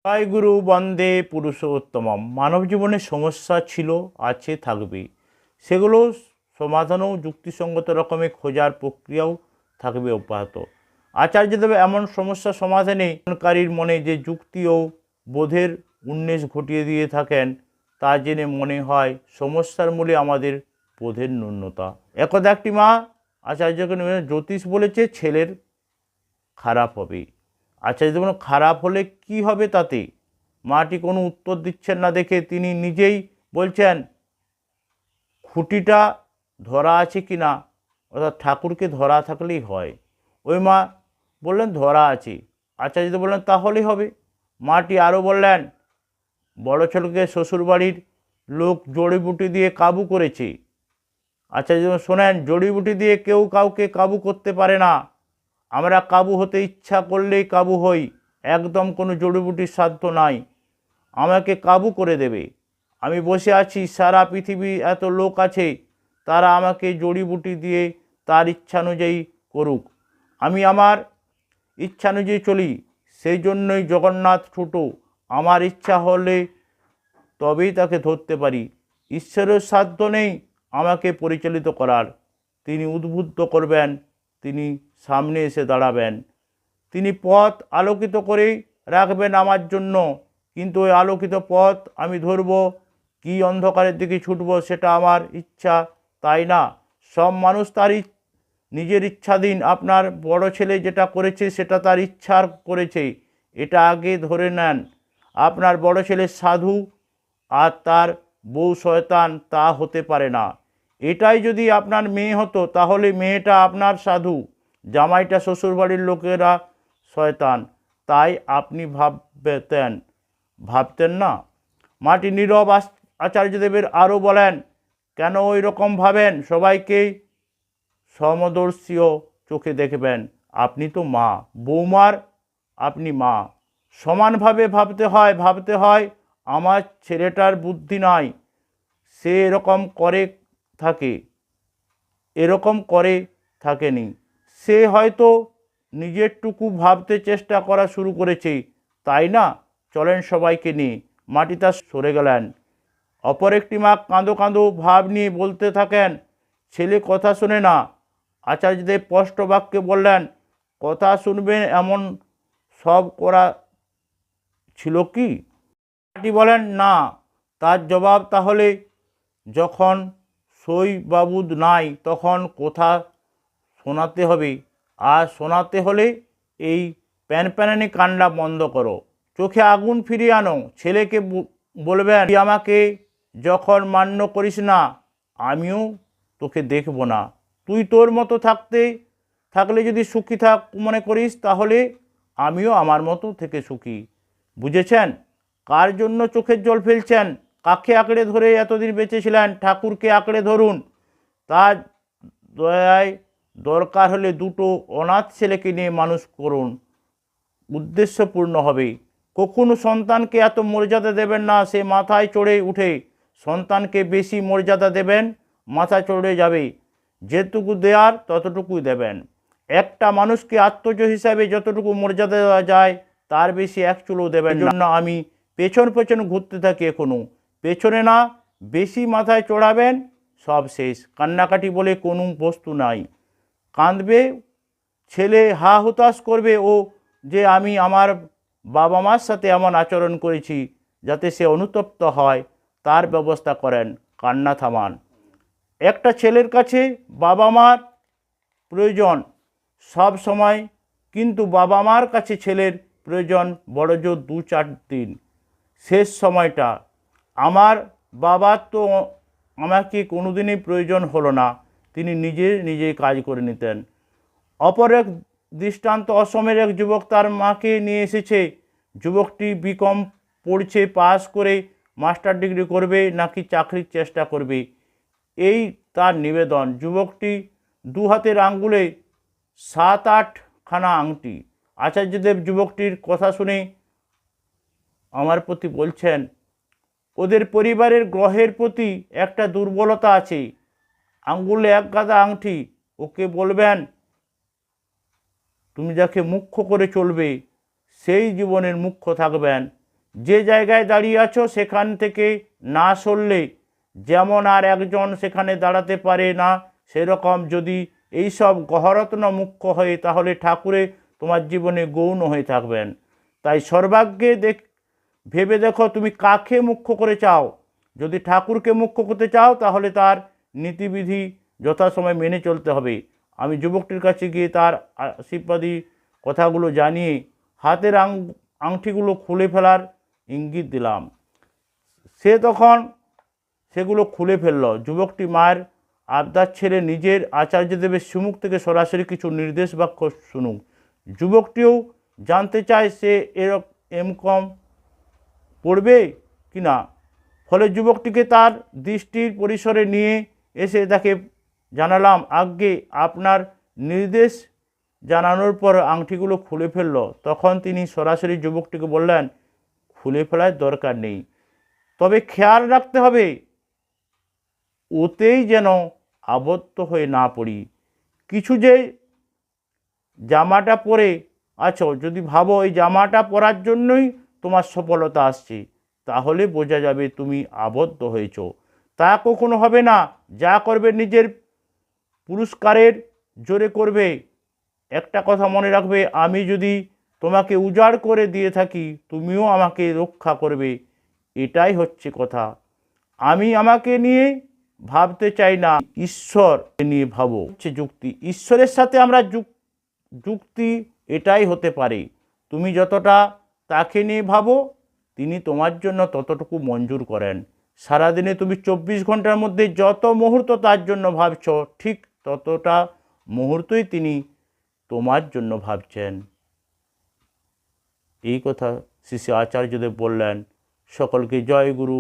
জয় গুরু বন্দে পুরুষোত্তমম। মানব জীবনে সমস্যা ছিল, আছে, থাকবে। সেগুলো সমাধানও যুক্তিসঙ্গত রকমের খোঁজার প্রক্রিয়াও থাকবে অব্যাহত। আচার্যদেব এমন সমস্যা সমাধানে কারীর মনে যে যুক্তি ও বোধের উন্মেষ ঘটিয়ে দিয়ে থাকেন, তা জেনে মনে হয় সমস্যার মূলে আমাদের বোধের ন্যূনতা। একদা একটি মা আচার্যকে জ্যোতিষ বলেছে ছেলের খারাপ হবে। আচার্য বললেন, খারাপ হলে কি হবে তাতে? মাটি কোনো উত্তর দিচ্ছেন না দেখে তিনি নিজেই বলছেন, খুঁটিটা ধরা আছে কি না, অর্থাৎ ঠাকুরকে ধরা থাকলেই হয়। ওই মা বললেন ধরা আছে। আচার্য বললেন তাহলেই হবে। মাটি আরও বললেন, বড় ছেলেকে শ্বশুরবাড়ির লোক জড়িবুটি দিয়ে কাবু করেছে। আচার্য শোনেন, জড়িবুটি দিয়ে কেউ কাউকে কাবু করতে পারে না। আমরা কাবু হতে ইচ্ছা করলেই কাবু হই, একদম কোনো জড়িবুটির সাধ্য নাই আমাকে কাবু করে দেবে। আমি বসে আছি, সারা পৃথিবী এত লোক আছে, তারা আমাকে জড়িবুটি দিয়ে তার ইচ্ছানুযায়ী করুক, আমি আমার ইচ্ছানুযায়ী চলি। সেই জন্যই জগন্নাথ ছোটো, আমার ইচ্ছা হলে তবেই তাকে ধরতে পারি। ঈশ্বরের সাধ্য নেই আমাকে পরিচালিত করার। তিনি উদ্বুদ্ধ করবেন, তিনি সামনে এসে দাঁড়াবেন, তিনি পথ আলোকিত করেই রাখবেন আমার জন্য। কিন্তু ওই আলোকিত পথ আমি ধরব কি অন্ধকারের দিকে ছুটব সেটা আমার ইচ্ছা তাই না। সব মানুষ তার নিজের ইচ্ছাধীন। আপনার বড় ছেলে যেটা করেছে সেটা তার ইচ্ছার করেছে, এটা আগে ধরে নেন। আপনার বড় ছেলে সাধু আর তার বউ শয়তান, তা হতে পারে না। এটাই যদি আপনার মেয়ে হতো তাহলে মেয়েটা আপনার সাধু, জামাইটা শ্বশুরবাড়ির লোকেরা শয়তান। তাই আপনি ভাবতেন না। মাটি নীরব। আচার্যদেবের আরও বলেন, কেন ওই রকম ভাবেন? সবাইকেই সমদর্শীয় চোখে দেখবেন। আপনি তো মা, বৌমার আপনি মা, সমানভাবে ভাবতে হয়। আমার ছেলেটার বুদ্ধি নাই, সে এরকম করে থাকেনি। সে হয়তো নিজেরটুকু ভাবতে চেষ্টা করা শুরু করেছে, তাই না? চলেন সবাইকে নিয়ে। মাটি তা সরে গেলেন। অপর একটি মা কাঁদো কাঁদো ভাব নিয়ে বলতে থাকেন, ছেলে কথা শোনে না। আচার্যদেব স্পষ্ট বাক্যে বললেন, কথা শুনবেন এমন সব করা ছিল কি? মাটি বলেন, না। তার জবাব, তাহলে যখন সই বাবুদ নাই তখন কথা শোনাতে হবে। আর শোনাতে হলে এই প্যানপ্যানানি কান্না বন্ধ করো, চোখে আগুন ফিরিয়ে আনো। ছেলেকে বলবেন, তুই আমাকে যখন মান্য করিস না, আমিও তোকে দেখব না। তুই তোর মতো থাকলে যদি সুখী মনে করিস, তাহলে আমিও আমার মতো থেকে সুখী। বুঝেছেন কার জন্য চোখের জল ফেলছেন? কাকে আঁকড়ে ধরে এতদিন বেঁচেছিলেন? ঠাকুরকে আঁকড়ে ধরুন। তার দয়ায় দরকার হলে দুটো অনাথ ছেলেকে নিয়ে মানুষ করুন, উদ্দেশ্য পূর্ণ হবে। কখনো সন্তানকে এত মর্যাদা দেবেন না, সে মাথায় চড়ে উঠে। সন্তানকে বেশি মর্যাদা দেবেন, মাথা চড়ে যাবে। যেটুকু দেওয়ার ততটুকুই দেবেন। একটা মানুষকে আত্মজ হিসাবে যতটুকু মর্যাদা দেওয়া যায় তার বেশি এক চুলও দেবেন না। জন্য আমি পেছন ঘুরতে থাকি এখনো। পেছনে না, বেশি মাথায় চড়াবেন, সব শেষ। কান্নাকাটি বলে কোনো বস্তু নাই। কাঁদবে ছেলে, হা হুতাশ করবে ও যে আমি আমার বাবা মার সাথে এমন আচরণ করেছি, যাতে সে অনুতপ্ত হয় তার ব্যবস্থা করেন, কান্না থামান। একটা ছেলের কাছে বাবা মার প্রয়োজন সব সময়, কিন্তু বাবা মার কাছে ছেলের প্রয়োজন বড়জোর 2-4 দিন। শেষ সময়টা আমার বাবার তো আমাকে কোনোদিনই প্রয়োজন হলো না, তিনি নিজেই কাজ করে নিতেন। অপর এক দৃষ্টান্ত, অসমের এক যুবক তার মাকে নিয়ে এসেছে। যুবকটি বিকম পড়ছে, পাস করে মাস্টার ডিগ্রি করবে নাকি চাকরির চেষ্টা করবে, এই তার নিবেদন। যুবকটি 2 হাতের আঙ্গুলে 7-8 খানা আংটি। আচার্যদেব যুবকটির কথা শুনে আমার প্রতি বলছেন, ওদের পরিবারের গ্রহের প্রতি একটা দুর্বলতা আছে, আঙ্গুলে 1 গাদা আংটি। ওকে বলবেন, তুমি যাকে মুখ্য করে চলবে সেই জীবনের মুখ্য থাকবেন, যে জায়গায় দাঁড়িয়ে আছো সেখান থেকে না সরলে যেমন আর একজন সেখানে দাঁড়াতে পারে না, সেরকম যদি এইসব গহরত্ন মুখ্য হয়ে তাহলে ঠাকুরে তোমার জীবনে গৌণ হয়ে থাকবেন। তাই সর্বাগ্যে ভেবে দেখো তুমি কাকে মুখ্য করে চাও। যদি ঠাকুরকে মুখ্য করতে চাও তাহলে তার নীতিবিধি যথাসময় মেনে চলতে হবে। আমি যুবকটির কাছে গিয়ে তার আশীর্বাদী কথাগুলো জানিয়ে হাতের আংটিগুলো খুলে ফেলার ইঙ্গিত দিলাম। সে তখন সেগুলো খুলে ফেলল। যুবকটি মায়ের আবদার ছেড়ে নিজের আচার্যদেবের সুমুখ থেকে সরাসরি কিছু নির্দেশ বাক্য শুনুক। যুবকটিও জানতে চায় সে এরকম পড়বে কি না। ফলে যুবকটিকে তার দৃষ্টির পরিসরে নিয়ে এসে তাকে জানালাম, আজ্ঞে আপনার নির্দেশ জানানোর পর আংটিগুলো খুলে ফেলল। তখন তিনি সরাসরি যুবকটিকে বললেন, খুলে ফেলার দরকার নেই, তবে খেয়াল রাখতে হবে ওতেই যেন আবদ্ধ হয়ে না পড়ি। কিছু যে জামাটা পরে আছো, যদি ভাবো এই জামাটা পরার জন্যই তোমার সফলতা আসছে, তাহলে বোঝা যাবে তুমি আবদ্ধ হয়েছ। তা কখনো হবে না। যা করবে নিজের পুরস্কারের জোরে করবে। একটা কথা মনে রাখবে, আমি যদি তোমাকে উজাড় করে দিয়ে থাকি তুমিও আমাকে রক্ষা করবে, এটাই হচ্ছে কথা। আমি আমাকে নিয়ে ভাবতে চাই না, ঈশ্বর নিয়ে ভাবো, হচ্ছে যুক্তি। ঈশ্বরের সাথে আমরা যুক্তি এটাই হতে পারে, তুমি যতটা তাকে নিয়ে ভাবো তিনি তোমার জন্য ততটুকু মঞ্জুর করেন। সারাদিনে তুমি 24 ঘন্টার মধ্যে যত মুহূর্ত তার জন্য ভাবছ, ঠিক ততটা মুহূর্তই তিনি তোমার জন্য ভাবছেন। এই কথা শ্রী শ্রী আচার্যদেব বললেন। সকলকে জয় গুরু।